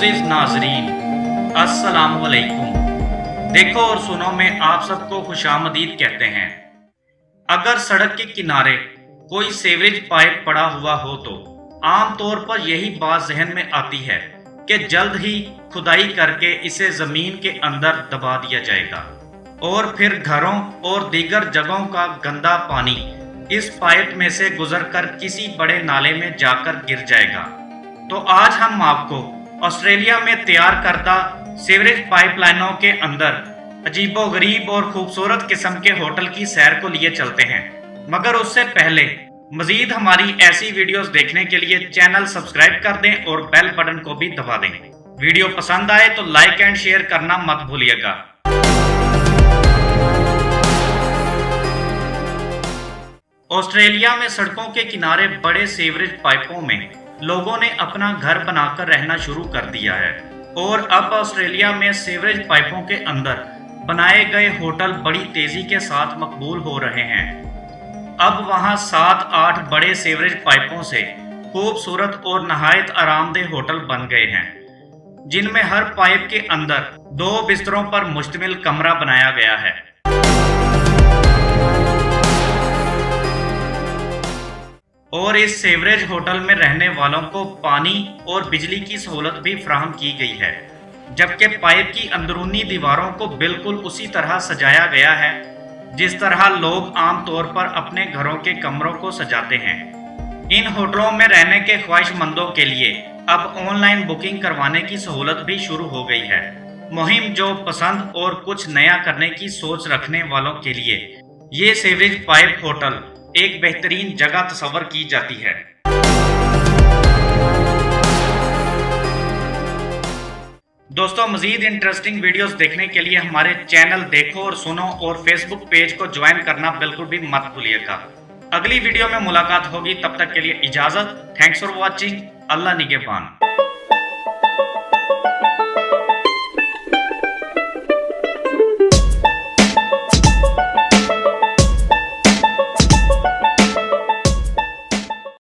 मोअज़्ज़िज़ नाज़रीन, अस्सलाम वालेकुम। देखो और सुनो में आप सबको खुशामदीद कहते हैं। अगर सड़क के किनारे कोई सीवरेज पाइप पड़ा हुआ हो तो आम तौर पर यही बात जहन में आती है कि जल्द ही खुदाई करके इसे जमीन के अंदर दबा दिया जाएगा और फिर घरों और दीगर जगहों का गंदा पानी इस पाइप में से गुजरकर किसी बड़े नाले में जाकर गिर जाएगा। तो आज हम आपको ऑस्ट्रेलिया में तैयार करदा सीवरेज पाइपलाइनों के अंदर अजीबोगरीब और खूबसूरत किस्म के होटल की सैर को लिए चलते हैं। मगर उससे पहले मजीद हमारी ऐसी वीडियोस देखने के लिए चैनल सब्सक्राइब कर दें और बेल बटन को भी दबा दें। वीडियो पसंद आए तो लाइक एंड शेयर करना मत भूलिएगा। ऑस्ट्रेलिया में सड़कों के किनारे बड़े सीवरेज पाइपों में लोगों ने अपना घर बनाकर रहना शुरू कर दिया है और अब ऑस्ट्रेलिया में सीवरेज पाइपों के अंदर बनाए गए होटल बड़ी तेजी के साथ मकबूल हो रहे हैं। अब वहां 7-8 बड़े सीवरेज पाइपों से खूबसूरत और नहायत आरामदेह होटल बन गए हैं, जिनमें हर पाइप के अंदर 2 बिस्तरों पर मुश्तमिल कमरा बनाया गया है। और इस सीवरेज होटल में रहने वालों को पानी और बिजली की सहूलत भी फराहम की गई है, जबकि पाइप की अंदरूनी दीवारों को बिल्कुल उसी तरह सजाया गया है जिस तरह लोग आमतौर पर अपने घरों के कमरों को सजाते हैं। इन होटलों में रहने के ख्वाहिशमंदों के लिए अब ऑनलाइन बुकिंग करवाने की सहूलत भी शुरू हो गई है। मुहिम जो पसंद और कुछ नया करने की सोच रखने वालों के लिए ये सीवरेज पाइप होटल एक बेहतरीन जगह तस्वर की जाती है। दोस्तों, मजीद इंटरेस्टिंग वीडियोस देखने के लिए हमारे चैनल देखो और सुनो और फेसबुक पेज को ज्वाइन करना बिल्कुल भी मत भूलिएगा। अगली वीडियो में मुलाकात होगी, तब तक के लिए इजाजत। Thanks for watching. अल्लाह निगहबान।